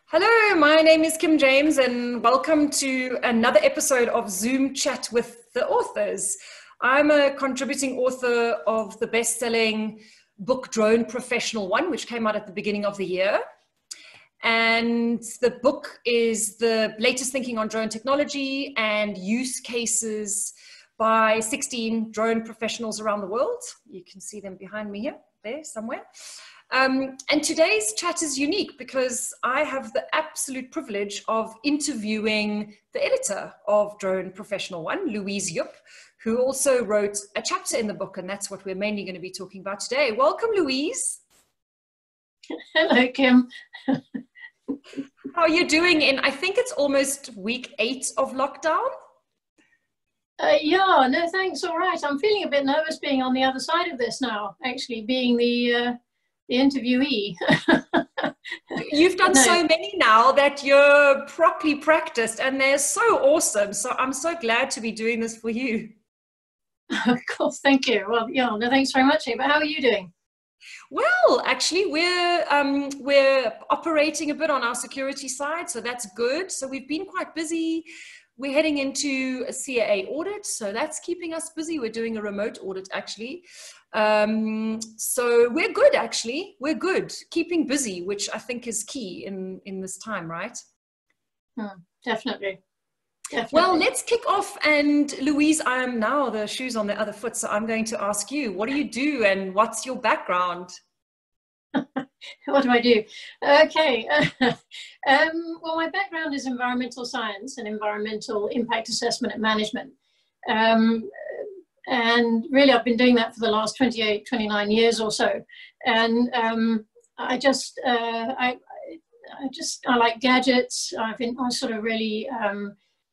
Hello, my name is Kim James and welcome to another episode of Zoom Chat with the Authors. I'm a contributing author of the best-selling book Drone Professional 1, which came out at the beginning of the year. And the book is the latest thinking on drone technology and use cases by 16 drone professionals around the world. You can see them behind me here, there somewhere. And today's chat is unique because I have the absolute privilege of interviewing the editor of Drone Professional 1, Louise Jupp, who also wrote a chapter in the book, and that's what we're mainly going to be talking about today. Welcome, Louise. Hello, Kim. How are you doing I think it's almost week 8 of lockdown? Yeah, no, thanks. All right. I'm feeling a bit nervous being on the other side of this now, actually, being the interviewee. You've done so many now that you're properly practiced and they're so awesome. So I'm so glad to be doing this for you. Of course, thank you. Well, yeah, no, thanks very much. But how are you doing? Well, actually, we're operating a bit on our security side, so that's good. So we've been quite busy. We're heading into a CAA audit, so that's keeping us busy. We're doing a remote audit, actually. So we're good, actually. We're good. Keeping busy, which I think is key in this time, right? Definitely. Well, let's kick off. And Louise, I am now the shoes on the other foot, so I'm going to ask you, what do you do and what's your background? What do I do? Okay. Well, my background is environmental science and environmental impact assessment and management. And really, I've been doing that for the last 28, 29 years or so. And I like gadgets. I sort of really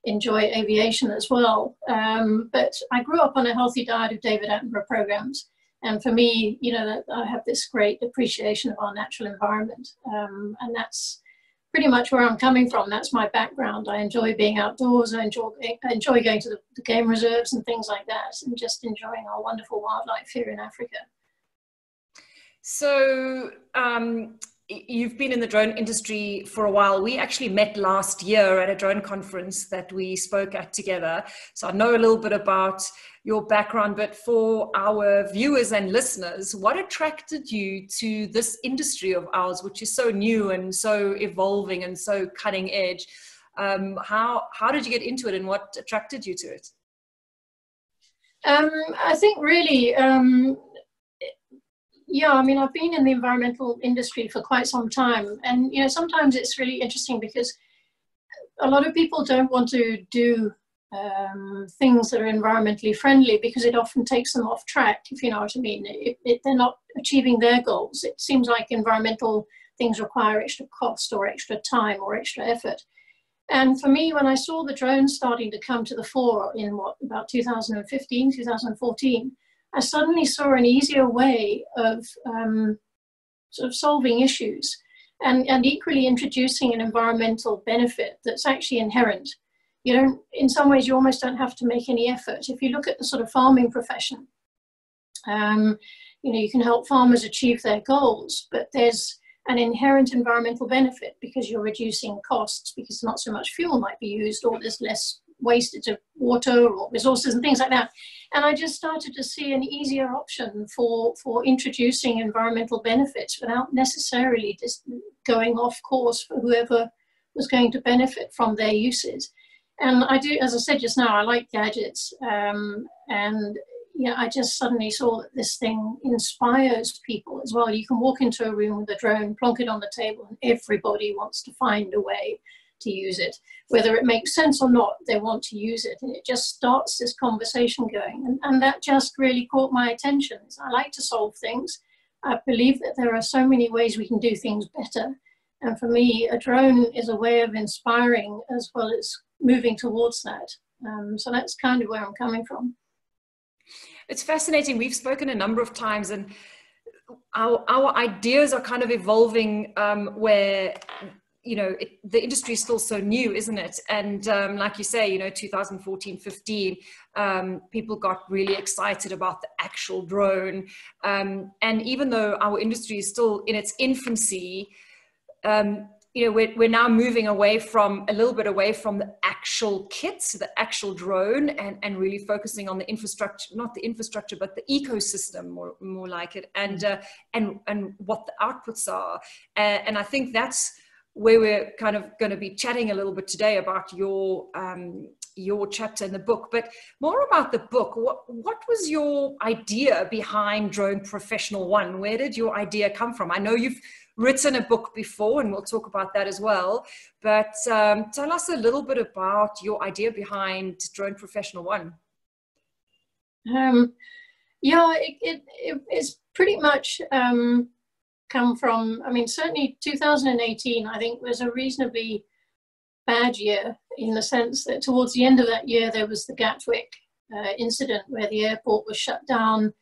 enjoy aviation as well. But I grew up on a healthy diet of David Attenborough programs. And for me, you know, I have this great appreciation of our natural environment. And that's pretty much where I'm coming from. That's my background. I enjoy being outdoors. I enjoy going to the game reserves and things like that, and just enjoying our wonderful wildlife here in Africa. So you've been in the drone industry for a while. We actually met last year at a drone conference that we spoke at together. So I know a little bit about your background, but for our viewers and listeners, what attracted you to this industry of ours, which is so new and so evolving and so cutting edge? How did you get into it and what attracted you to it? I think really, yeah, I mean, I've been in the environmental industry for quite some time. And, you know, sometimes it's really interesting because a lot of people don't want to do things that are environmentally friendly because it often takes them off track, if you know what I mean. They're not achieving their goals. It seems like environmental things require extra cost or extra time or extra effort. And for me, when I saw the drones starting to come to the fore in about 2015, 2014, I suddenly saw an easier way of sort of solving issues and equally introducing an environmental benefit that's actually inherent. You don't, in some ways, you almost don't have to make any effort. If you look at the sort of farming profession, you know, you can help farmers achieve their goals, but there's an inherent environmental benefit because you're reducing costs because not so much fuel might be used, or there's less wastage of water or resources and things like that. And I just started to see an easier option for introducing environmental benefits without necessarily just going off course for whoever was going to benefit from their uses. And I do, as I said just now, I like gadgets. And yeah, I just suddenly saw that this thing inspires people as well. You can walk into a room with a drone, plonk it on the table, and everybody wants to find a way to use it. Whether it makes sense or not, they want to use it. And it just starts this conversation going. And that just really caught my attention. I like to solve things. I believe that there are so many ways we can do things better. And for me, a drone is a way of inspiring as well as moving towards that. So that's kind of where I'm coming from. It's fascinating. We've spoken a number of times and our ideas are kind of evolving where, you know, the industry is still so new, isn't it? And like you say, you know, 2014, 15, people got really excited about the actual drone. And even though our industry is still in its infancy, you know, we're now moving away from a little bit away from the actual kits, the actual drone, and really focusing on the infrastructure, not the infrastructure, but the ecosystem, more like it, and what the outputs are. And I think that's where we're kind of going to be chatting a little bit today about your chapter in the book. But more about the book. What was your idea behind Drone Professional One? Where did your idea come from? I know you've written a book before, and we'll talk about that as well. But tell us a little bit about your idea behind Drone Professional One. Yeah, it's pretty much come from, I mean, certainly 2018, I think, was a reasonably bad year, in the sense that towards the end of that year, there was the Gatwick incident where the airport was shut down.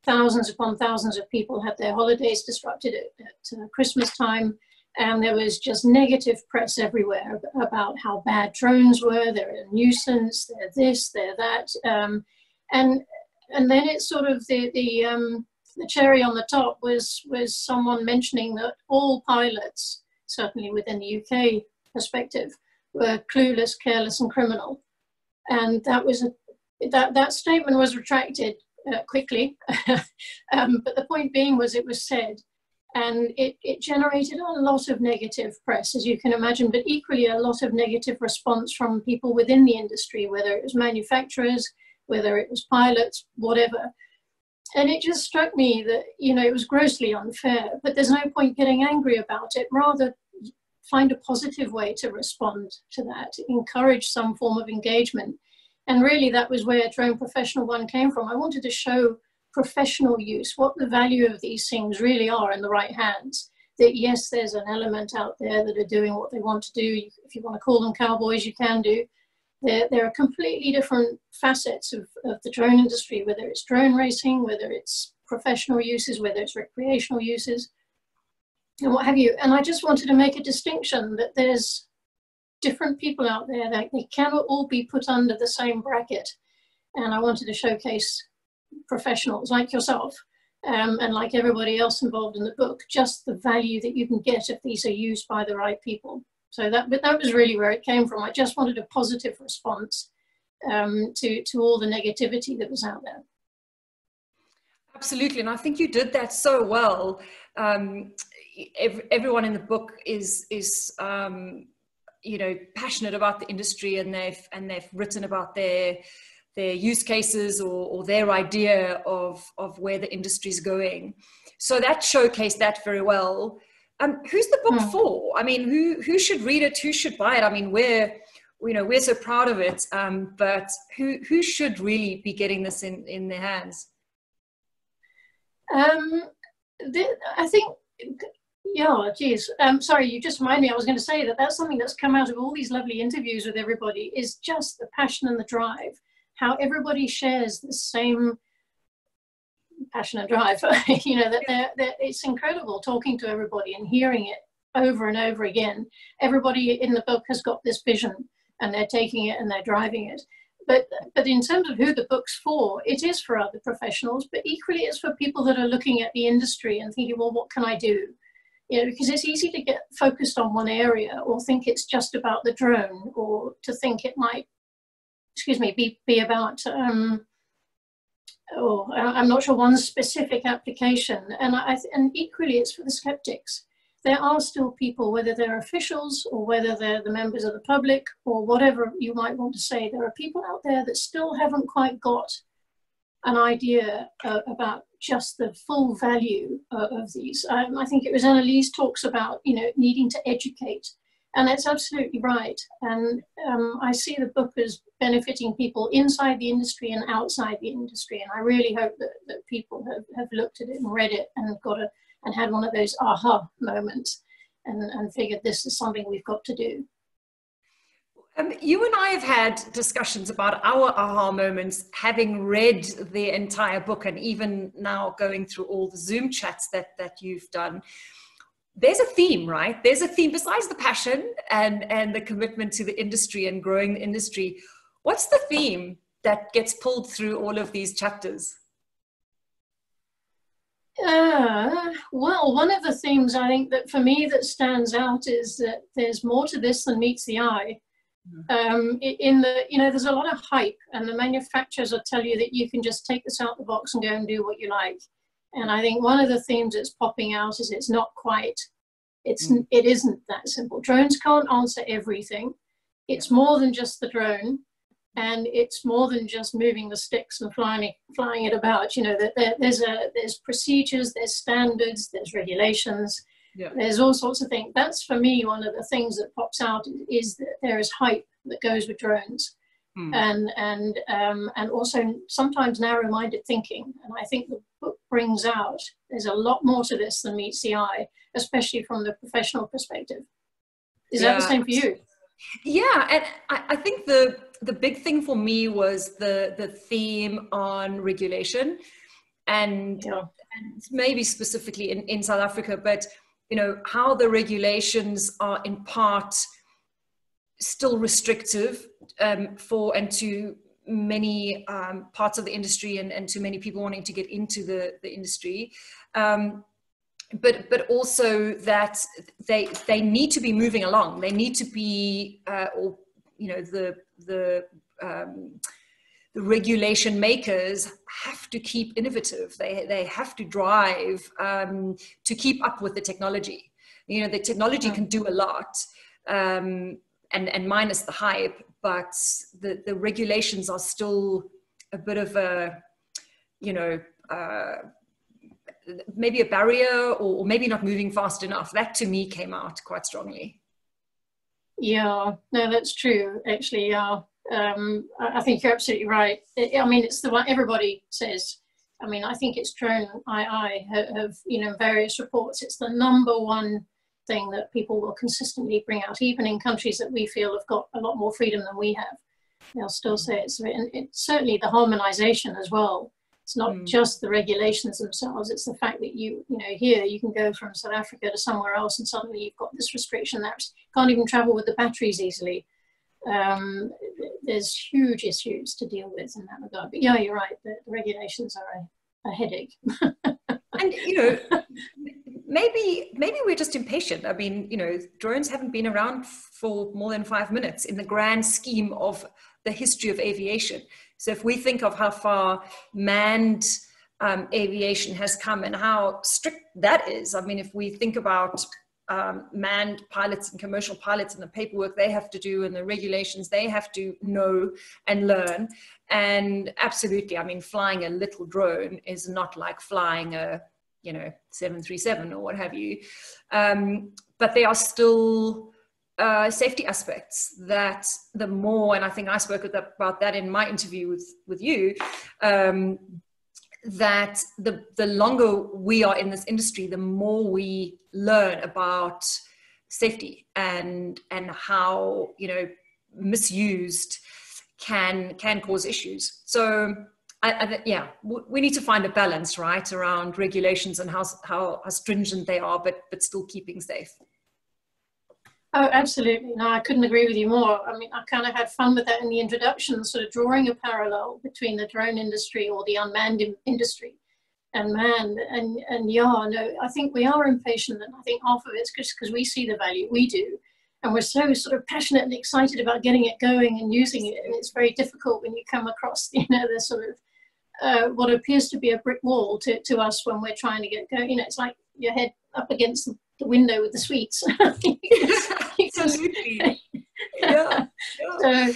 Thousands upon thousands of people had their holidays disrupted at Christmas time. And there was just negative press everywhere about how bad drones were. They're a nuisance, they're this, they're that. And then it's sort of the cherry on the top was someone mentioning that all pilots, certainly within the UK perspective, were clueless, careless, and criminal. And that was that statement was retracted quickly. But the point being was, it was said, and it generated a lot of negative press, as you can imagine, but equally a lot of negative response from people within the industry, whether it was manufacturers, whether it was pilots, whatever. And it just struck me that, you know, it was grossly unfair, but there's no point getting angry about it. Rather, find a positive way to respond to that, encourage some form of engagement. And really, that was where Drone Professional One came from. I wanted to show professional use, what the value of these things really are in the right hands. That yes, there's an element out there that are doing what they want to do. If you want to call them cowboys, you can do. There are completely different facets of the drone industry, whether it's drone racing, whether it's professional uses, whether it's recreational uses, and what have you. And I just wanted to make a distinction that there's different people out there, that they cannot all be put under the same bracket. And I wanted to showcase professionals like yourself and like everybody else involved in the book, just the value that you can get if these are used by the right people. So that was really where it came from. I just wanted a positive response to all the negativity that was out there. Absolutely, and I think you did that so well. Everyone in the book is you know, passionate about the industry, and they've written about their use cases or their idea of where the industry is going. So that showcased that very well. Who's the book for? I mean, who should read it? Who should buy it? I mean, we're so proud of it, but who should really be getting this in their hands? I think, yeah, geez. Sorry, you just reminded me. I was going to say that's something that's come out of all these lovely interviews with everybody, is just the passion and the drive. How everybody shares the same passion and drive. You know, that it's incredible talking to everybody and hearing it over and over again. Everybody in the book has got this vision, and they're taking it and they're driving it. But in terms of who the book's for, it is for other professionals, but equally it's for people that are looking at the industry and thinking, well, what can I do? You know, because it's easy to get focused on one area, or think it's just about the drone, or to think it might, be about, I'm not sure, one specific application. And equally it's for the skeptics. There are still people, whether they're officials or whether they're the members of the public or whatever you might want to say, there are people out there that still haven't quite got an idea about just the full value of these. I think it was Louise talks about, you know, needing to educate, and that's absolutely right. And I see the book as benefiting people inside the industry and outside the industry. And I really hope that people have looked at it and read it and and had one of those aha moments and figured this is something we've got to do. You and I have had discussions about our aha moments, having read the entire book, and even now going through all the Zoom chats that you've done. There's a theme, right? There's a theme besides the passion and the commitment to the industry and growing the industry. What's the theme that gets pulled through all of these chapters? Well, one of the things I think that for me that stands out is that there's more to this than meets the eye. In the, there's a lot of hype, and the manufacturers will tell you that you can just take this out the box and go and do what you like. And I think one of the themes that's popping out is it's not quite, it isn't that simple. Drones can't answer everything. It's more than just the drone, and it's more than just moving the sticks and flying it about. There's procedures, there's standards, there's regulations. Yeah. There's all sorts of things. That's for me one of the things that pops out is that there is hype that goes with drones, and also sometimes narrow-minded thinking. And I think the book brings out there's a lot more to this than meets the eye, especially from the professional perspective. Is that the same for you? Yeah, and I think the big thing for me was the theme on regulation, and maybe specifically in South Africa, but how the regulations are in part still restrictive to many parts of the industry and to many people wanting to get into the industry. But also that they need to be moving along. They need to be, the regulation makers have to keep innovative. They have to drive to keep up with the technology. The technology can do a lot, and minus the hype, but the regulations are still a bit of a, maybe a barrier, or maybe not moving fast enough. That to me came out quite strongly. Yeah, no, that's true. Actually, I think you're absolutely right. It's the one everybody says. I think it's Drone II have, various reports. It's the number one thing that people will consistently bring out, even in countries that we feel have got a lot more freedom than we have. They'll still say it's certainly the harmonization as well. It's not just the regulations themselves, it's the fact that here you can go from South Africa to somewhere else and suddenly you've got this restriction that can't even travel with the batteries easily. There's huge issues to deal with in that regard. But yeah, you're right, the regulations are a headache. And, maybe we're just impatient. Drones haven't been around for more than 5 minutes in the grand scheme of the history of aviation. So if we think of how far manned aviation has come and how strict that is, if we think about manned pilots and commercial pilots and the paperwork they have to do and the regulations they have to know and learn, and absolutely, flying a little drone is not like flying a 737 or what have you, but there are still safety aspects that the more, and I think I spoke about that in my interview with you, that the longer we are in this industry, the more we learn about safety and how misused can cause issues. So we need to find a balance, right, around regulations and how stringent they are, but still keeping safe. Oh, absolutely. No, I couldn't agree with you more. I kind of had fun with that in the introduction, sort of drawing a parallel between the drone industry or the unmanned industry and manned. I think we are impatient, and I think half of it's just because we see the value, we do. And we're so sort of passionate and excited about getting it going and using it. And it's very difficult when you come across, the sort of what appears to be a brick wall to us when we're trying to get going. It's like your head up against the window with the sweets. Absolutely. Yeah. So,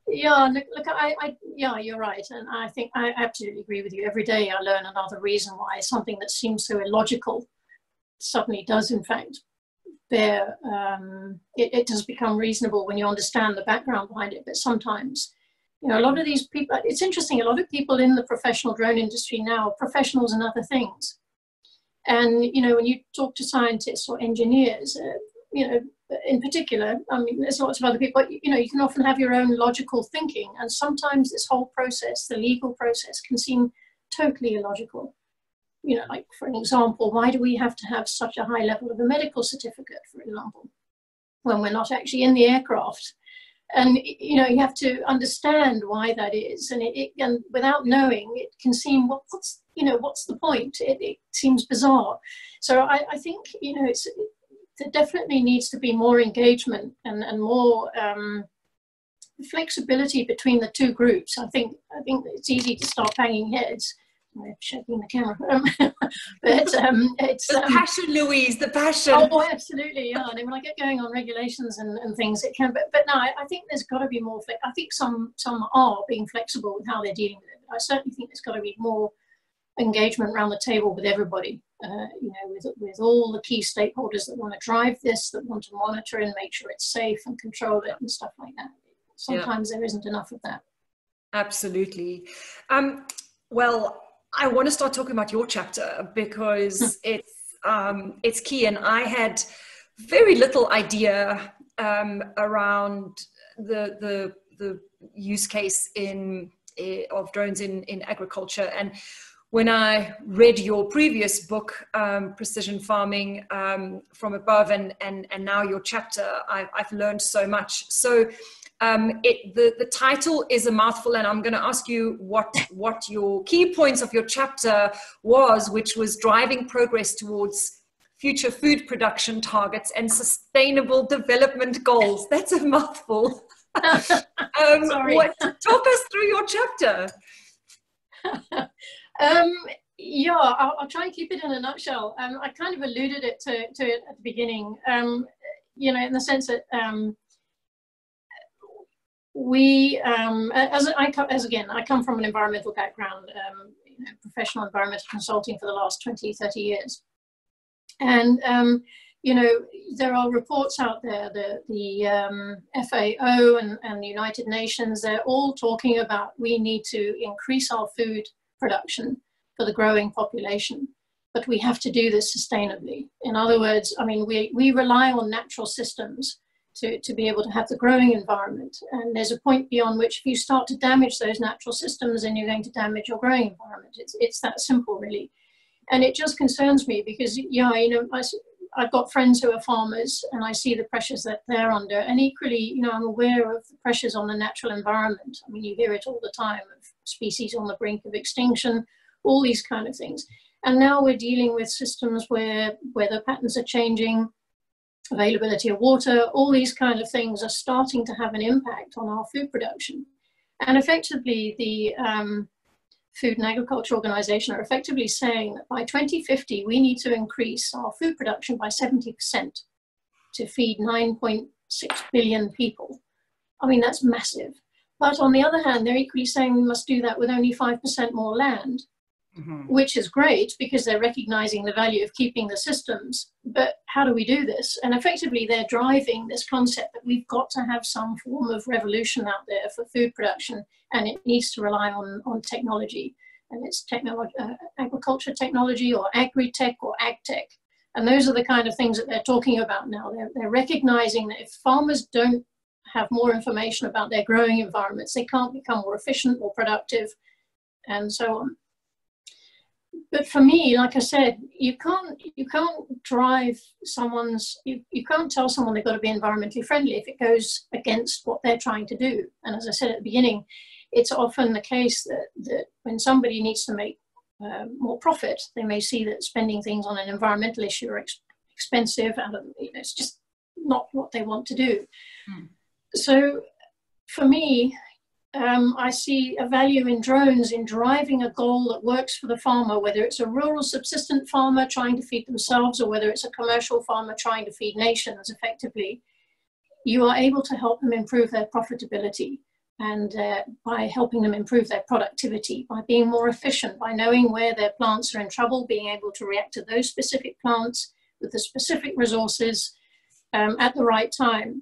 you're right. And I think I absolutely agree with you. Every day I learn another reason why something that seems so illogical suddenly does, in fact, bear, it does become reasonable when you understand the background behind it. But sometimes, a lot of these people, it's interesting, a lot of people in the professional drone industry now are professionals in other things. And, when you talk to scientists or engineers, in particular, there's lots of other people, but, you can often have your own logical thinking. And sometimes this whole process, the legal process, can seem totally illogical. Like, for an example, why do we have to have such a high level of a medical certificate, for example, when we're not actually in the aircraft? And, you have to understand why that is. And and without knowing, it can seem, well, what's the point? It seems bizarre. So I think, there definitely needs to be more engagement and more flexibility between the two groups. I think it's easy to start banging heads. I'm shaking the camera. But it's the passion, Louise, the passion. Oh, absolutely, yeah. And when I get going on regulations and things, it can. But no, I think there's got to be more. I think some are being flexible with how they're dealing with it. But I certainly think there's got to be more engagement around the table with everybody. With all the key stakeholders that want to drive this, that want to monitor and make sure it's safe and control it and stuff like that. Sometimes there isn't enough of that. Absolutely. Well, I want to start talking about your chapter because it's key, and I had very little idea around the use case of drones in agriculture. And when I read your previous book, Precision Farming from Above, and now your chapter, I've learned so much. So the title is a mouthful, and I'm going to ask you what your key points of your chapter was, which was driving progress towards future food production targets and sustainable development goals. That's a mouthful. Sorry. Talk us through your chapter. Yeah, I'll try and keep it in a nutshell. I kind of alluded to it at the beginning, in the sense that I come from an environmental background, professional environmental consulting for the last 20, 30 years. And, there are reports out there, the FAO and the United Nations, they're all talking about we need to increase our food production for the growing population, but we have to do this sustainably. In other words, we rely on natural systems to be able to have the growing environment. And there's a point beyond which if you start to damage those natural systems, then you're going to damage your growing environment. It's that simple, really. And it just concerns me because, I've got friends who are farmers and I see the pressures that they're under. And equally, I'm aware of the pressures on the natural environment. You hear it all the time of species on the brink of extinction, all these kind of things. And now we're dealing with systems where weather patterns are changing, availability of water, all these kind of things are starting to have an impact on our food production. And effectively, the Food and Agriculture Organization are effectively saying that by 2050, we need to increase our food production by 70% to feed 9.6 billion people. That's massive. But on the other hand, they're equally saying we must do that with only 5% more land, which is great because they're recognizing the value of keeping the systems. But how do we do this? And effectively, they're driving this concept that we've got to have some form of revolution out there for food production, and it needs to rely on technology. And it's agriculture technology or agri-tech or ag-tech. And those are the kind of things that they're talking about now. They're recognizing that if farmers don't have more information about their growing environments, they can't become more efficient, more productive, and so on. But for me, like I said, you can't drive you can't tell someone they've got to be environmentally friendly if it goes against what they're trying to do. And as I said at the beginning, it's often the case that when somebody needs to make more profit, they may see that spending things on an environmental issue are expensive, and it's just not what they want to do. So for me, I see a value in drones in driving a goal that works for the farmer, whether it's a rural subsistent farmer trying to feed themselves or whether it's a commercial farmer trying to feed nations effectively. You are able to help them improve their profitability, and by helping them improve their productivity, by being more efficient, by knowing where their plants are in trouble, being able to react to those specific plants with the specific resources at the right time.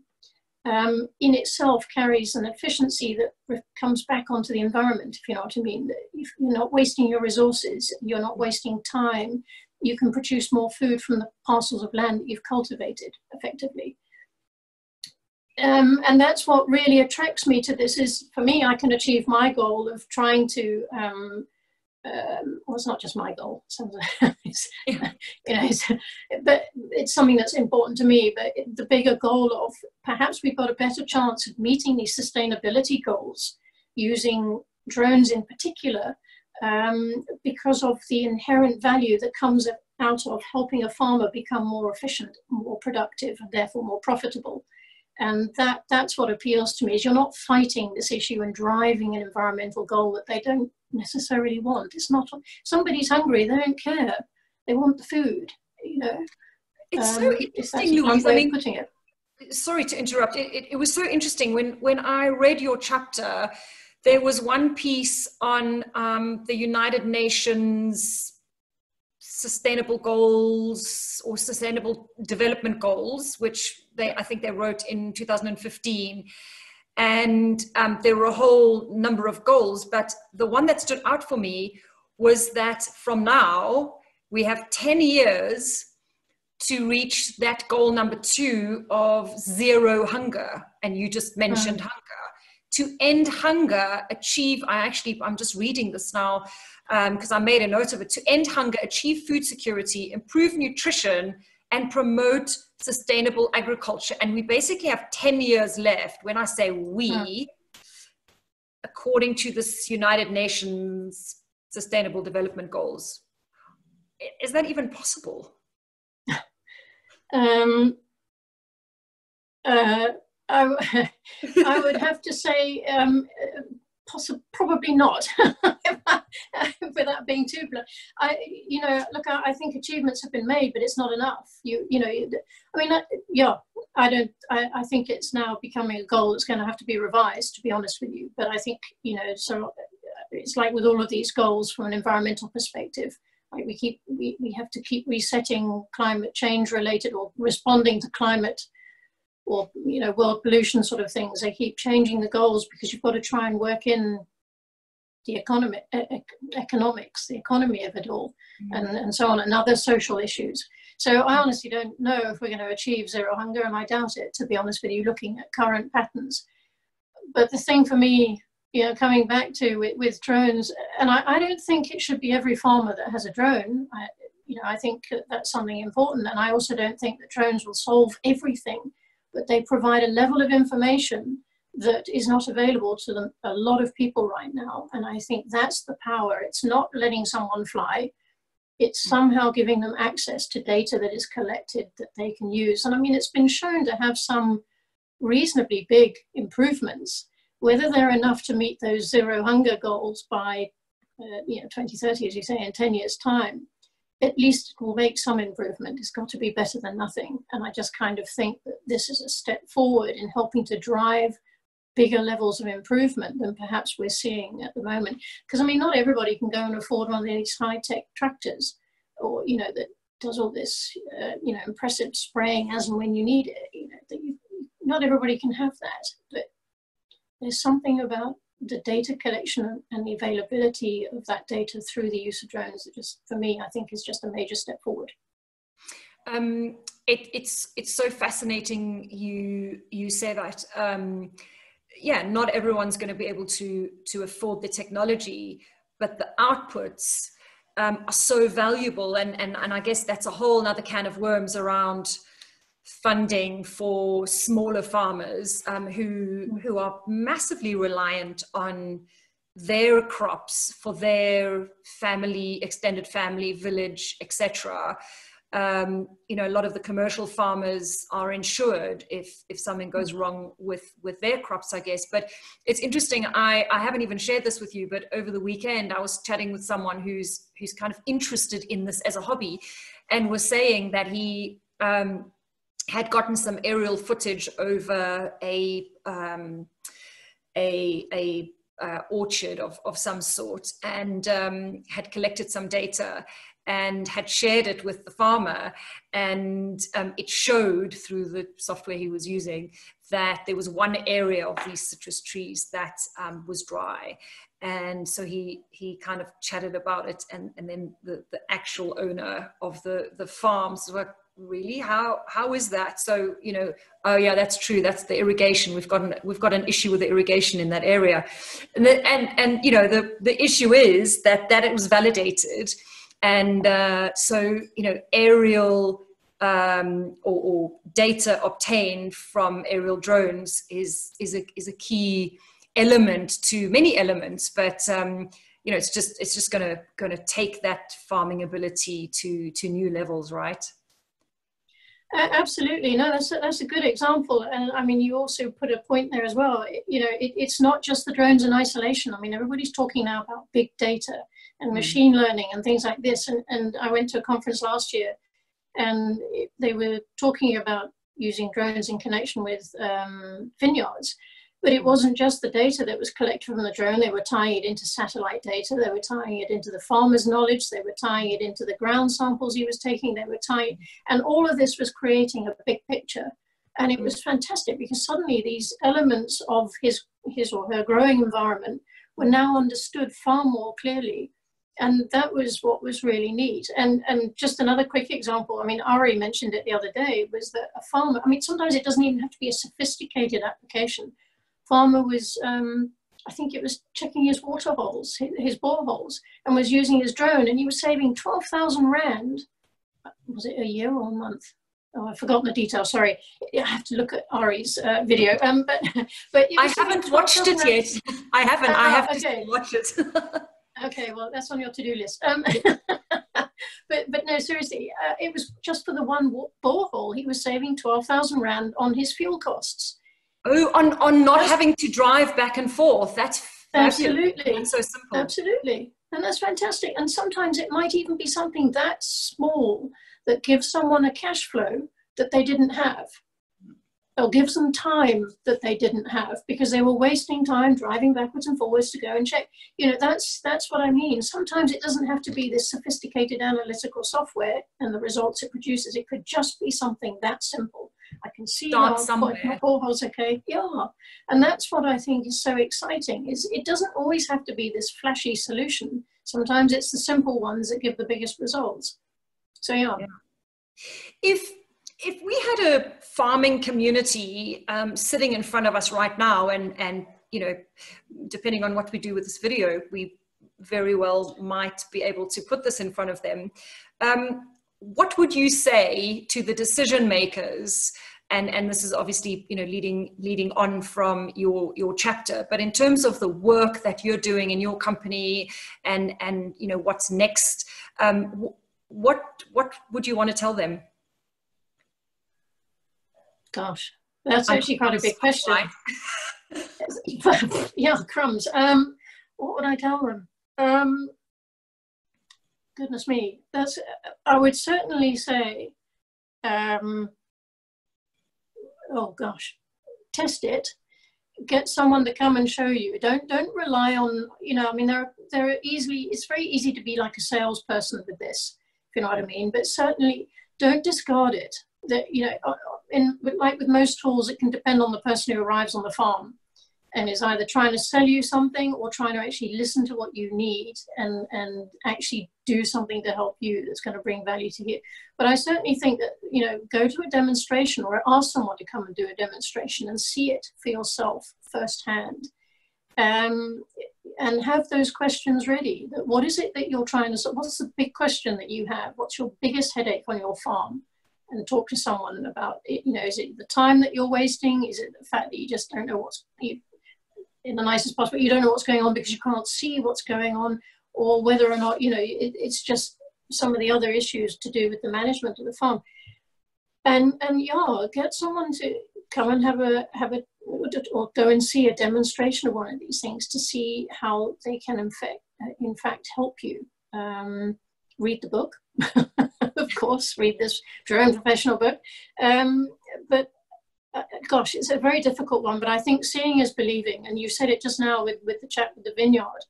In itself carries an efficiency that comes back onto the environment, if you know what I mean. If you're not wasting your resources, you're not wasting time, you can produce more food from the parcels of land that you've cultivated effectively. And that's what really attracts me to this is, for me, I can achieve my goal of trying to, well, it's not just my goal, but it's something that's important to me, but the bigger goal of perhaps we've got a better chance of meeting these sustainability goals using drones in particular because of the inherent value that comes out of helping a farmer become more efficient, more productive, and therefore more profitable. And that's what appeals to me, is you're not fighting this issue and driving an environmental goal that they don't necessarily want. It's not, somebody's hungry, they don't care. They want the food, you know. It's so interesting, Louise. I mean, putting it. Sorry to interrupt. It was so interesting when I read your chapter. There was one piece on the United Nations sustainable goals or sustainable development goals, which I think they wrote in 2015. And there were a whole number of goals, but the one that stood out for me was that from now, we have 10 years to reach that goal number 2 of zero hunger. And you just mentioned hunger. To end hunger, I'm just reading this now because I made a note of it. To end hunger, achieve food security, improve nutrition, and promote sustainable agriculture. And we basically have 10 years left. When I say we, according to this United Nations Sustainable Development Goals. Is that even possible? I would have to say probably not, without being too blunt. I think achievements have been made, but it's not enough. I think it's now becoming a goal that's going to have to be revised, to be honest with you. But I think, so it's like with all of these goals from an environmental perspective, like we have to keep resetting climate change related or responding to climate or world pollution sort of things. They keep changing the goals because you've got to try and work in the economics, the economy of it all, and so on, and other social issues. So I honestly don't know if we're going to achieve zero hunger, and I doubt it, to be honest with you, looking at current patterns. But the thing for me, coming back to with drones, and I don't think it should be every farmer that has a drone. I think that's something important, and I also don't think that drones will solve everything, but they provide a level of information that is not available to a lot of people right now. And I think that's the power. It's not letting someone fly. It's somehow giving them access to data that is collected that they can use. And I mean, it's been shown to have some reasonably big improvements. Whether they're enough to meet those zero hunger goals by 2030, as you say, in 10 years' time, at least it will make some improvement. It's got to be better than nothing. And I just kind of think that this is a step forward in helping to drive bigger levels of improvement than perhaps we're seeing at the moment. Because, I mean, not everybody can go and afford one of these high-tech tractors or, that does all this, impressive spraying as and when you need it. Not everybody can have that. But there's something about the data collection and the availability of that data through the use of drones that just, for me, I think is just a major step forward. It's so fascinating you say that. Not everyone's going to be able to afford the technology, but the outputs are so valuable. And I guess that's a whole nother can of worms around funding for smaller farmers who are massively reliant on their crops for their family, extended family, village, etc. A lot of the commercial farmers are insured if something goes wrong with their crops, I guess. But it's interesting. I haven't even shared this with you, but over the weekend I was chatting with someone who's kind of interested in this as a hobby, and was saying that he had gotten some aerial footage over a orchard of some sort, and had collected some data and had shared it with the farmer, and it showed through the software he was using that there was one area of these citrus trees that was dry. And so he kind of chatted about it, and then the actual owner of the farms were, really, how is that? So oh yeah, that's true, that's the irrigation, we've got an issue with the irrigation in that area. And the issue is that it was validated. And so aerial or data obtained from aerial drones is a key element to many elements, but you know, it's just going to take that farming ability to new levels, right? Absolutely. No, that's a good example. And I mean, you also put a point there as well. You know, it's not just the drones in isolation. I mean, everybody's talking now about big data and machine learning and things like this. And I went to a conference last year, and they were talking about using drones in connection with vineyards. But it wasn't just the data that was collected from the drone. They were tying it into satellite data. They were tying it into the farmer's knowledge. They were tying it into the ground samples he was taking. They were tying, and all of this was creating a big picture. And it was fantastic, because suddenly these elements of his or her growing environment were now understood far more clearly. And that was what was really neat. And just another quick example, I mean, Ari mentioned it the other day, was that a farmer, I mean, sometimes it doesn't even have to be a sophisticated application. Farmer was, I think it was checking his water holes, his boreholes, and was using his drone, and he was saving 12,000 Rand. Was it a year or a month? Oh, I've forgotten the details, sorry. I have to look at Ari's video. But I haven't watched it yet. I haven't. I have to watch it. Okay, well, that's on your to-do list. But no, seriously, it was just for the one borehole. He was saving 12,000 Rand on his fuel costs. Oh, on not having to drive back and forth. That's fabulous. Absolutely. That's so simple. Absolutely. And that's fantastic. And sometimes it might even be something that small that gives someone a cash flow that they didn't have, or gives them time that they didn't have because they were wasting time driving backwards and forwards to go and check. You know, that's what I mean. Sometimes it doesn't have to be this sophisticated analytical software and the results it produces. It could just be something that simple. I can see my borehole's okay. Yeah. And that's what I think is so exciting, is it doesn't always have to be this flashy solution. Sometimes it's the simple ones that give the biggest results. So yeah. If we had a farming community sitting in front of us right now, and you know, depending on what we do with this video, we very well might be able to put this in front of them. What would you say to the decision makers? And this is obviously, you know, leading on from your chapter, but in terms of the work that you're doing in your company, and you know, what's next, what would you want to tell them? Gosh, that's actually quite a big question. Yeah, crumbs. What would I tell them? Goodness me, I would certainly say, oh gosh, test it. Get someone to come and show you. Don't rely on, you know, I mean, it's very easy to be like a salesperson with this, if you know what I mean, but certainly don't discard it. That, you know, like with most tools, it can depend on the person who arrives on the farm and is either trying to sell you something or trying to actually listen to what you need and actually do something to help you that's going to bring value to you. But I certainly think that, you know, go to a demonstration or ask someone to come and do a demonstration and see it for yourself firsthand. And have those questions ready. What is it that you're trying to solve? What's the big question that you have? What's your biggest headache on your farm? And talk to someone about it. You know, is it the time that you're wasting? Is it the fact that you just don't know in the nicest possible, you don't know what's going on because you can't see what's going on, or whether or not, you know, it's just some of the other issues to do with the management of the farm. And yeah, get someone to come and have a or go and see a demonstration of one of these things to see how they can in fact help you. Read the book, of course, read this drone professional book. But gosh, it's a very difficult one, but I think seeing is believing. And you said it just now with the chap with the vineyard.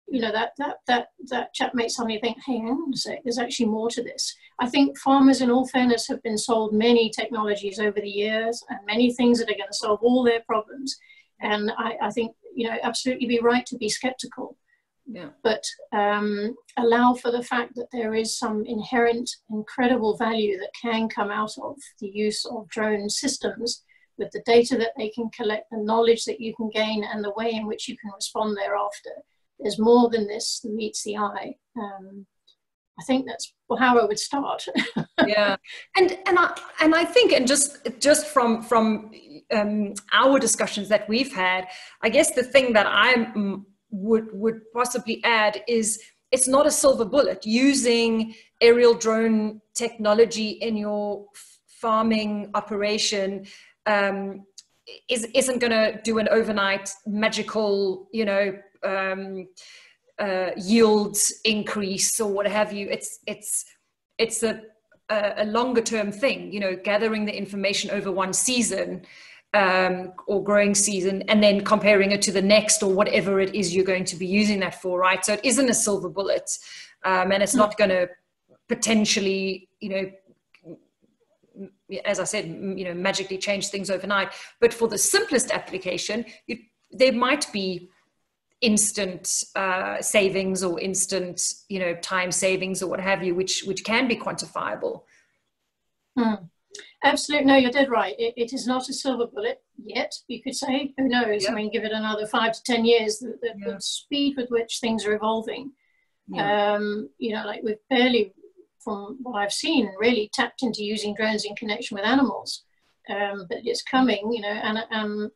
You know, that chap makes somebody think, hey, hang on a sec, there's actually more to this. I think farmers, in all fairness, have been sold many technologies over the years and many things that are going to solve all their problems. And I think, you know, absolutely be right to be skeptical. Yeah. But allow for the fact that there is some inherent incredible value that can come out of the use of drone systems, with the data that they can collect, the knowledge that you can gain, and the way in which you can respond thereafter. There's more than this that meets the eye. I think that's how I would start. Yeah, and I think, and just from our discussions that we've had, I guess the thing that I'm would possibly add is it's not a silver bullet. Using aerial drone technology in your farming operation isn't going to do an overnight magical, yield increase or what have you. It's a longer term thing, gathering the information over one season or growing season, and then comparing it to the next or whatever it is you're going to be using that for, right? So it isn't a silver bullet, and it's not going to potentially, as I said, magically change things overnight. But for the simplest application, there might be instant savings or instant, time savings or what have you, which can be quantifiable. Absolutely. No, you're dead right. It is not a silver bullet yet, you could say. Who knows? Yeah. I mean, give it another 5 to 10 years, the speed with which things are evolving. Yeah. Like we've barely, from what I've seen, really tapped into using drones in connection with animals. But it's coming, and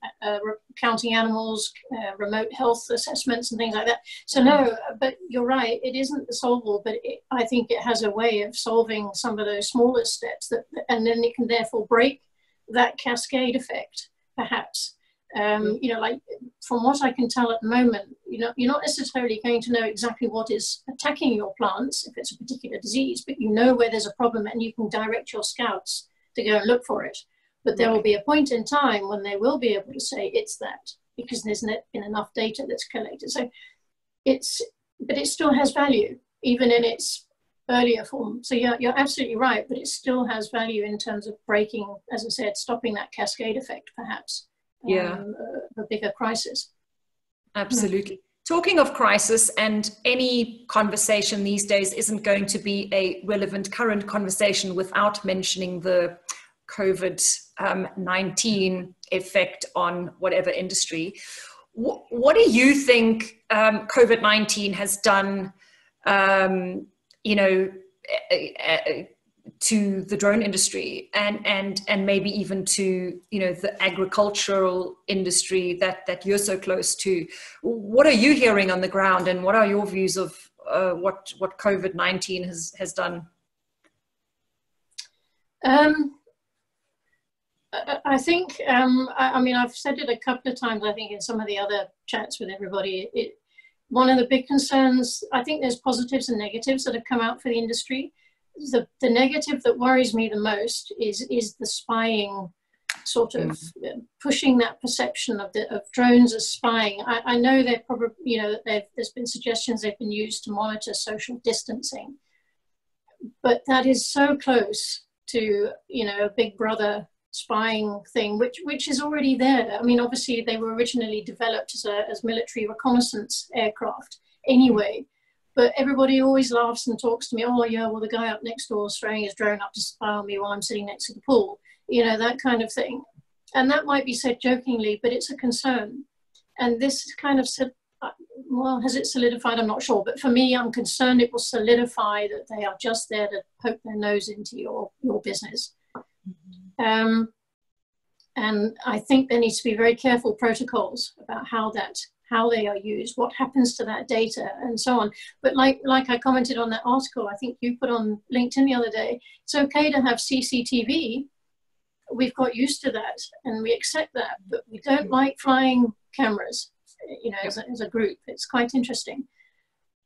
counting animals, remote health assessments and things like that. So no, but you're right, it isn't the solvable, but I think it has a way of solving some of those smaller steps and then it can therefore break that cascade effect, perhaps. Like from what I can tell at the moment, you're not necessarily going to know exactly what is attacking your plants if it's a particular disease, but you know where there's a problem and you can direct your scouts to go and look for it. But there will be a point in time when they will be able to say it's that, because there's been enough data that's collected. So but it still has value, even in its earlier form. So you're absolutely right, but it still has value in terms of breaking, as I said, stopping that cascade effect, perhaps. A bigger crisis. Absolutely. Talking of crisis, and any conversation these days isn't going to be a relevant current conversation without mentioning the COVID-19 effect on whatever industry. What do you think COVID-19 has done, to the drone industry and maybe even to, the agricultural industry that you're so close to? What are you hearing on the ground, and what are your views of what COVID-19 has done? I think, I've said it a couple of times, I think, in some of the other chats with everybody. One of the big concerns, I think there's positives and negatives that have come out for the industry. The negative that worries me the most is the spying, sort of pushing that perception of drones as spying. I know they're probably, there's been suggestions they've been used to monitor social distancing, but that is so close to, a big brother spying thing, which is already there. I mean, obviously they were originally developed as military reconnaissance aircraft anyway, but everybody always laughs and talks to me, oh yeah, well the guy up next door is throwing his drone up to spy on me while I'm sitting next to the pool, that kind of thing. And that might be said jokingly, but it's a concern. And this kind of said, well, has it solidified? I'm not sure, but for me, I'm concerned it will solidify that they are just there to poke their nose into your business. And I think there needs to be very careful protocols about how they are used, what happens to that data, and so on. But like I commented on that article, I think you put on LinkedIn the other day, it's okay to have CCTV. We've got used to that and we accept that, but we don't like flying cameras, as a group. It's quite interesting.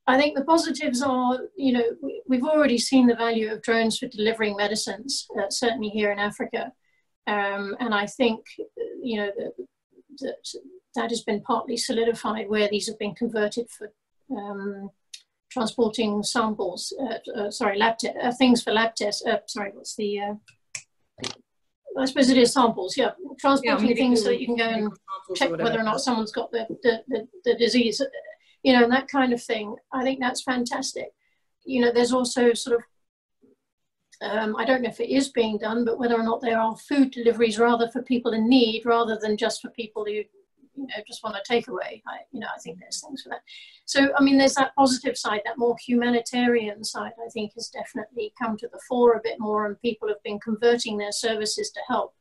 I think the positives are, we've already seen the value of drones for delivering medicines, certainly here in Africa. And I think, that has been partly solidified where these have been converted for transporting samples, things for lab tests. I suppose it is samples, transporting things so that you can go and check whether or not someone's got the disease. And that kind of thing. I think that's fantastic. There's also sort of, I don't know if it is being done, but whether or not there are food deliveries rather for people in need, rather than just for people who, just want a takeaway. I think there's things for that. So, there's that positive side, that more humanitarian side, I think, has definitely come to the fore a bit more, and people have been converting their services to help.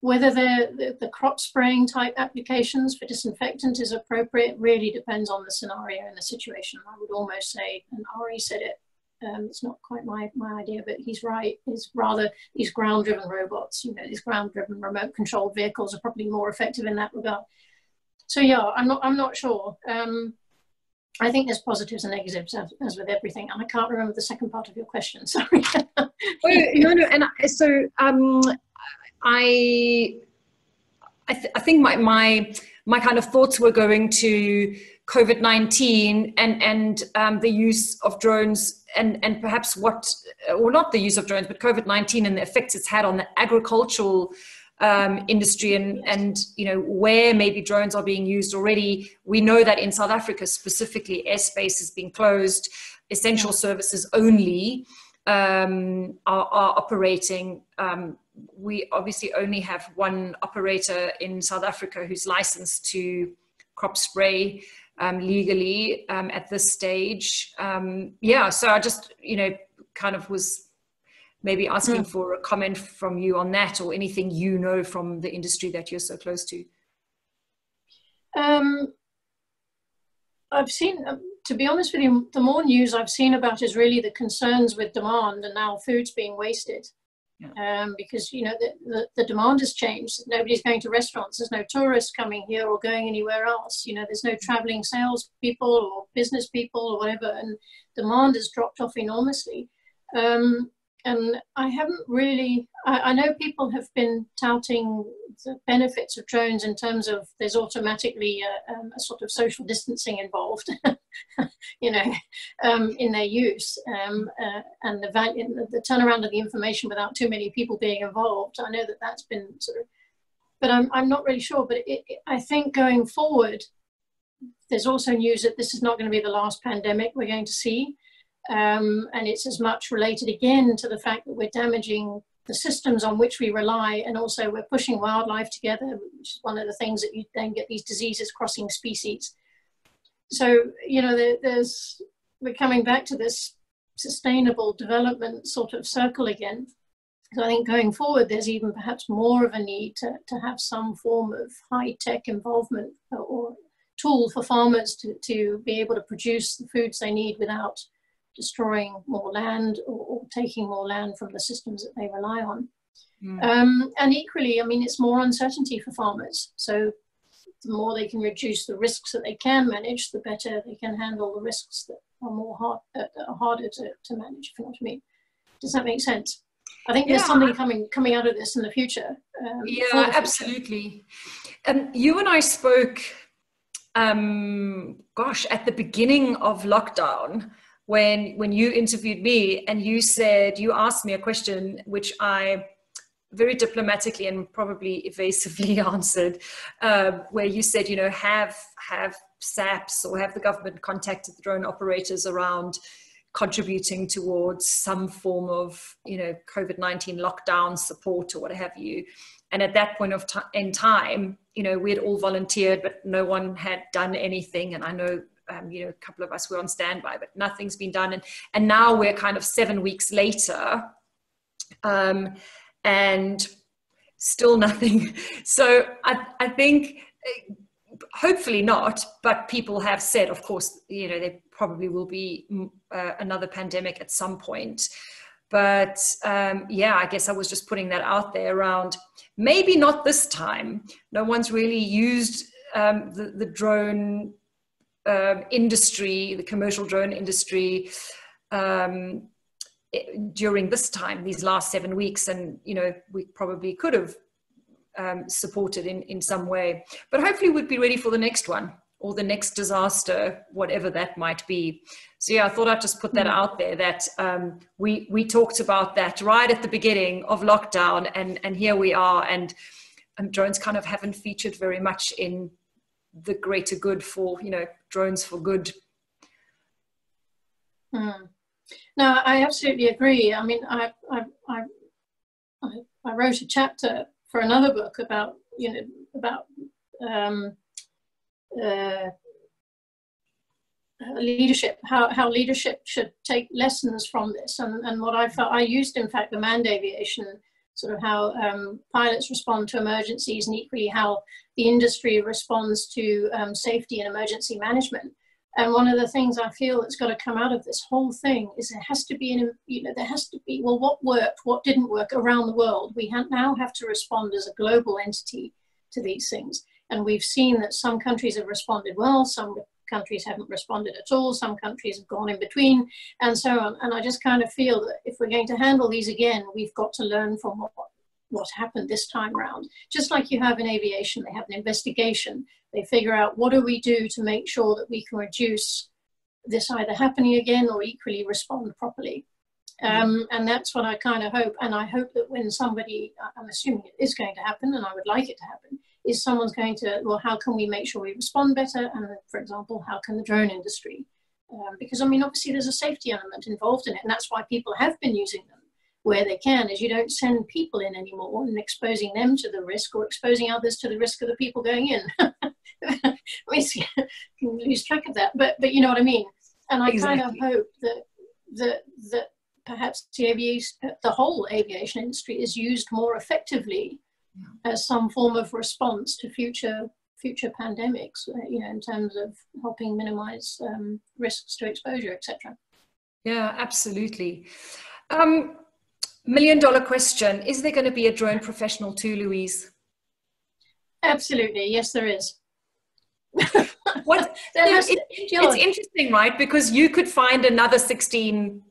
Whether the crop spraying type applications for disinfectant is appropriate really depends on the scenario and the situation. I would almost say, and Ari said it, it's not quite my idea, but he's right, is rather these ground-driven robots, you know, these ground-driven remote-controlled vehicles are probably more effective in that regard. So yeah, I'm not sure. I think there's positives and negatives as with everything. And I can't remember the second part of your question, sorry. No, and so I think my kind of thoughts were going to COVID-19 and the use of drones and perhaps or not the use of drones, but COVID-19 and the effects it's had on the agricultural industry and you know, where maybe drones are being used already. We know that in South Africa specifically, airspace has been closed, essential services only are operating. We obviously only have one operator in South Africa who's licensed to crop spray legally at this stage. Yeah, so I just, you know, kind of was maybe asking for a comment from you on that, or anything you know from the industry that you're so close to. I've seen, to be honest with you, the more news I've seen about is really the concerns with demand and now food's being wasted. Yeah. Because, you know, the demand has changed. Nobody's going to restaurants. There's no tourists coming here or going anywhere else. You know, there's no traveling sales people or business people or whatever, and demand has dropped off enormously. And I haven't really, I know people have been touting the benefits of drones in terms of there's automatically a sort of social distancing involved, you know, in their use, and the value, the turnaround of the information without too many people being involved. I know that that's been sort of, but I'm not really sure. But I think going forward, there's also news that this is not going to be the last pandemic we're going to see. And it's as much related again to the fact that we're damaging the systems on which we rely, and also we're pushing wildlife together, which is one of the things that you then get these diseases crossing species. So, you know, we're coming back to this sustainable development sort of circle again. So I think going forward, there's even perhaps more of a need to have some form of high-tech involvement or tool for farmers to be able to produce the foods they need without destroying more land or taking more land from the systems that they rely on. And equally, I mean, it's more uncertainty for farmers. So the more they can reduce the risks that they can manage, the better they can handle the risks that are harder to manage, if you know what I mean. Does that make sense? I think there's something coming out of this in the future. Yeah, absolutely. You and I spoke, gosh, at the beginning of lockdown, when you interviewed me, and you asked me a question which I very diplomatically and probably evasively answered, where you said, you know, have SAPs or have the government contacted the drone operators around contributing towards some form of, you know, COVID-19 lockdown support or what have you. And at that point in time, you know, we had all volunteered, but no one had done anything. And I know, you know, a couple of us were on standby, but nothing's been done. And now we're kind of 7 weeks later, and still nothing. So I think hopefully not, but people have said, of course, you know, there probably will be another pandemic at some point. But yeah, I guess I was just putting that out there around maybe not this time. No one's really used the drone industry, the commercial drone industry, during this time, these last 7 weeks. And, you know, we probably could have supported in some way, but hopefully we'd be ready for the next one or the next disaster, whatever that might be. So yeah, I thought I'd just put that out there, that we talked about that right at the beginning of lockdown, and here we are, and drones kind of haven't featured very much in the greater good for, you know, drones for good. No, I absolutely agree. I mean, I wrote a chapter for another book about, you know, about leadership, how leadership should take lessons from this, and what I felt I used, in fact, the manned aviation sort of how pilots respond to emergencies, and equally how the industry responds to safety and emergency management. And one of the things I feel that's got to come out of this whole thing is there has to be, well, what worked, what didn't work around the world. We now have to respond as a global entity to these things. And we've seen that some countries have responded well, some countries haven't responded at all, some countries have gone in between, and so on. And I just kind of feel that if we're going to handle these again, we've got to learn from what happened this time round. Just like you have in aviation, they have an investigation. They figure out what do we do to make sure that we can reduce this either happening again or equally respond properly. And that's what I kind of hope. And I hope that when somebody, I'm assuming it is going to happen, and I would like it to happen, is someone's going to, well, how can we make sure we respond better? And for example, how can the drone industry? Because I mean, obviously there's a safety element involved in it. And that's why people have been using them where they can, is you don't send people in anymore and exposing them to the risk or exposing others to the risk of the people going in. I mean, you can lose track of that, but you know what I mean. And I kind of hope that perhaps the whole aviation industry is used more effectively as some form of response to future pandemics, in terms of helping minimize risks to exposure, etc. Yeah, absolutely. Million-dollar question: is there going to be a drone professional too, Louise? Absolutely, yes, there is. It's interesting, right? Because you could find another 16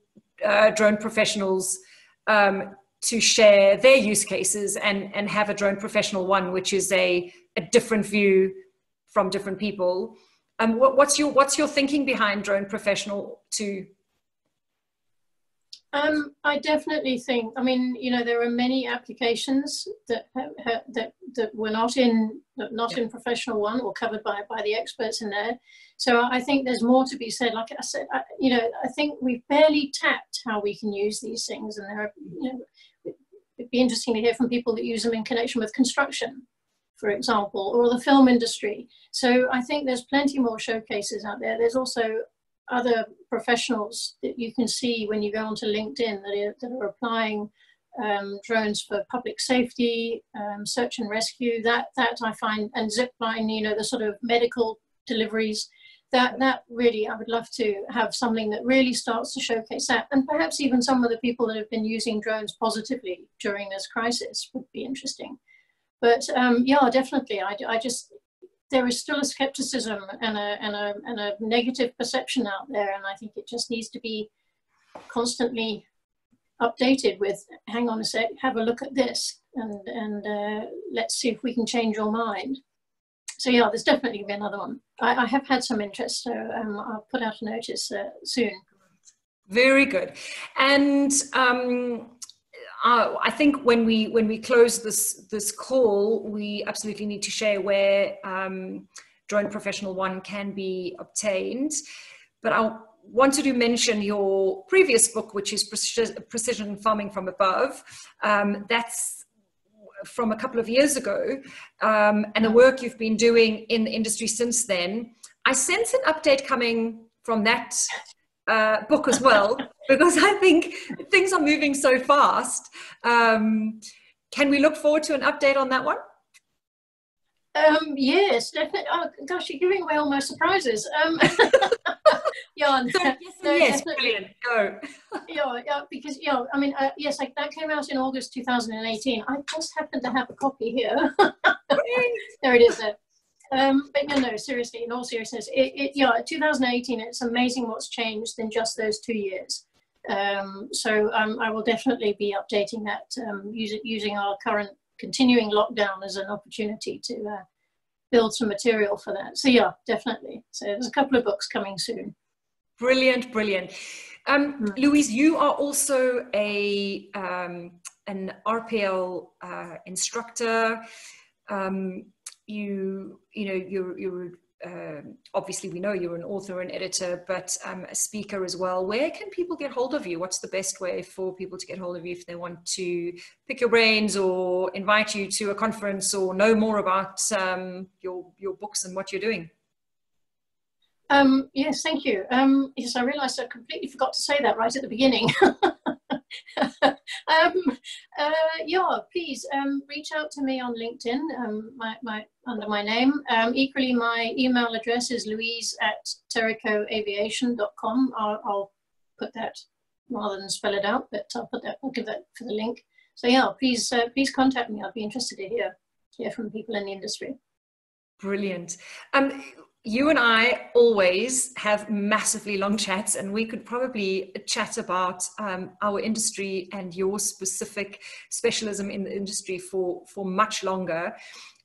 drone professionals to share their use cases and have a drone professional one, which is a different view from different people. What's your thinking behind drone professional 2? I definitely think, I mean, there are many applications that were not in professional 1 or covered by the experts in there. So I think there's more to be said. Like I said, I think we've barely tapped how we can use these things, and there are, it'd be interesting to hear from people that use them in connection with construction, for example, or the film industry. So I think there's plenty more showcases out there. There's also other professionals that you can see when you go onto LinkedIn that are applying drones for public safety, search and rescue, that I find, and zipline, the sort of medical deliveries, that really, I would love to have something that really starts to showcase that. And perhaps even some of the people that have been using drones positively during this crisis would be interesting. But yeah, definitely, I just, there is still a skepticism and a negative perception out there, and I think it just needs to be constantly updated with, hang on a sec, have a look at this, and let's see if we can change your mind. So yeah, there's definitely going to be another one. I have had some interest, so I'll put out a notice soon. Very good. And I think when we close this call, we absolutely need to share where Drone Professional 1 can be obtained. But I wanted to mention your previous book, which is Precision Farming from Above. That's from a couple of years ago, and the work you've been doing in the industry since then. I sense an update coming from that book as well, because I think things are moving so fast. Can we look forward to an update on that one? Yes, definitely. Oh gosh, you're giving away all my surprises. Yeah, yes, brilliant. Go. yeah, because I mean, yes, like that came out in August 2018. I just happen to have a copy here. There it is. But no, seriously, in all seriousness, 2018. It's amazing what's changed in just those 2 years. So I will definitely be updating that, using our current continuing lockdown as an opportunity to build some material for that. So yeah, definitely. So there's a couple of books coming soon. Brilliant. Louise, you are also an RPL instructor. You're obviously, we know you're an author and editor, but a speaker as well. Where can people get hold of you? What's the best way for people to get hold of you if they want to pick your brains or invite you to a conference or know more about your books and what you're doing? Yes, thank you. Yes, I realized I completely forgot to say that right at the beginning. Yeah, please reach out to me on LinkedIn under my name. Equally, my email address is louise@terrecoaviation.com. I'll put that rather than spell it out, but I'll give that for the link. So yeah, please contact me. I'd be interested to hear from people in the industry. Brilliant. You and I always have massively long chats, and we could probably chat about our industry and your specific specialism in the industry for much longer.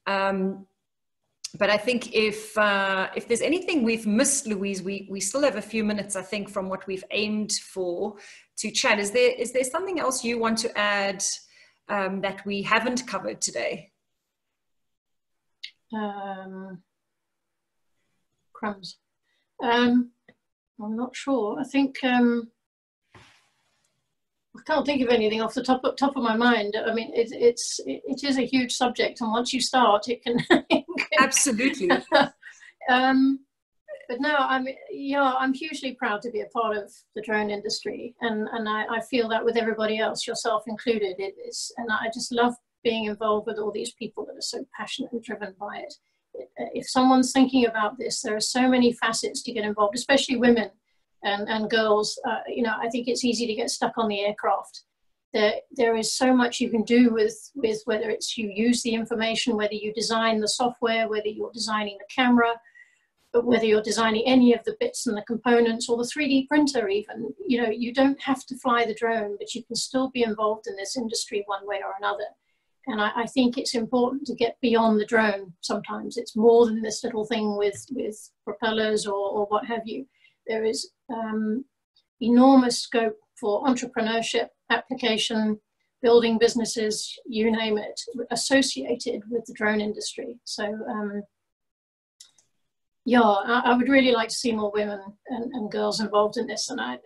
But I think if there's anything we've missed, Louise, we still have a few minutes, I think, from what we've aimed for to chat. Is there something else you want to add that we haven't covered today? Crumbs. I'm not sure. I think I can't think of anything off the top of my mind. I mean, it is a huge subject, and once you start, it can. Absolutely. But no, I'm hugely proud to be a part of the drone industry, and I feel that with everybody else, yourself included. And I just love being involved with all these people that are so passionate and driven by it. If someone's thinking about this, there are so many facets to get involved, especially women and girls. I think it's easy to get stuck on the aircraft. There is so much you can do with whether it's you use the information, whether you design the software, whether you're designing the camera, but whether you're designing any of the bits and the components, or the 3D printer even. You don't have to fly the drone, but you can still be involved in this industry one way or another. And I think it's important to get beyond the drone. Sometimes it's more than this little thing with propellers or what have you. There is enormous scope for entrepreneurship, application, building businesses, you name it, associated with the drone industry. So yeah, I would really like to see more women and girls involved in this. And I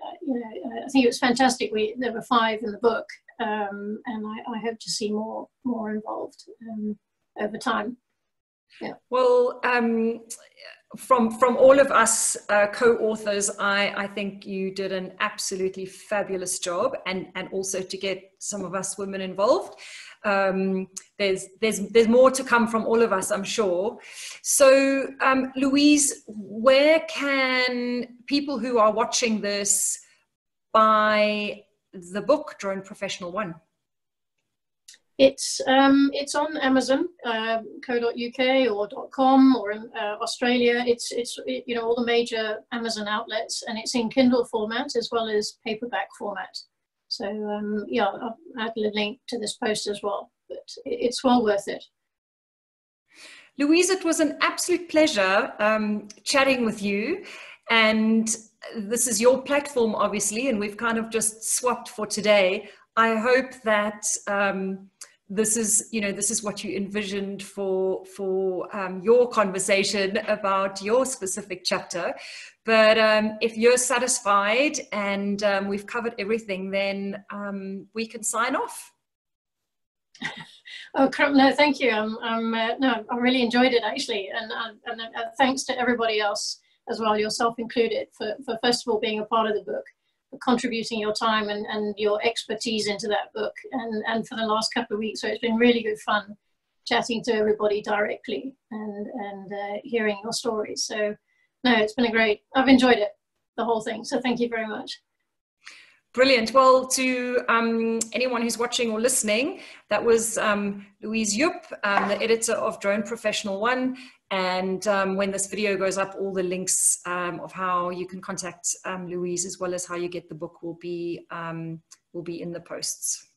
think it was fantastic. There were 5 in the book. And I hope to see more involved over time. Yeah. Well, from all of us co-authors, I think you did an absolutely fabulous job, and also to get some of us women involved. There's more to come from all of us, I'm sure. So, Louise, where can people who are watching this buy the book Drone Professional 1? It's on Amazon, co.uk or .com, or in Australia. It's all the major Amazon outlets, and it's in Kindle format as well as paperback format. So yeah, I'll add a link to this post as well, but it's well worth it. Louise, it was an absolute pleasure chatting with you, and this is your platform, obviously, and we've kind of just swapped for today. I hope that this is what you envisioned for your conversation about your specific chapter. But if you're satisfied and we've covered everything, then we can sign off. Oh, no, thank you. I really enjoyed it, actually, and thanks to everybody else as well, yourself included, for first of all being a part of the book, for contributing your time and your expertise into that book, and for the last couple of weeks. So it's been really good fun chatting to everybody directly and hearing your stories. So no, it's been I've enjoyed it, the whole thing. So thank you very much. Brilliant. Well, to anyone who's watching or listening, that was Louise Jupp, the editor of Drone Professional 1. And when this video goes up, all the links of how you can contact Louise, as well as how you get the book, will be in the posts.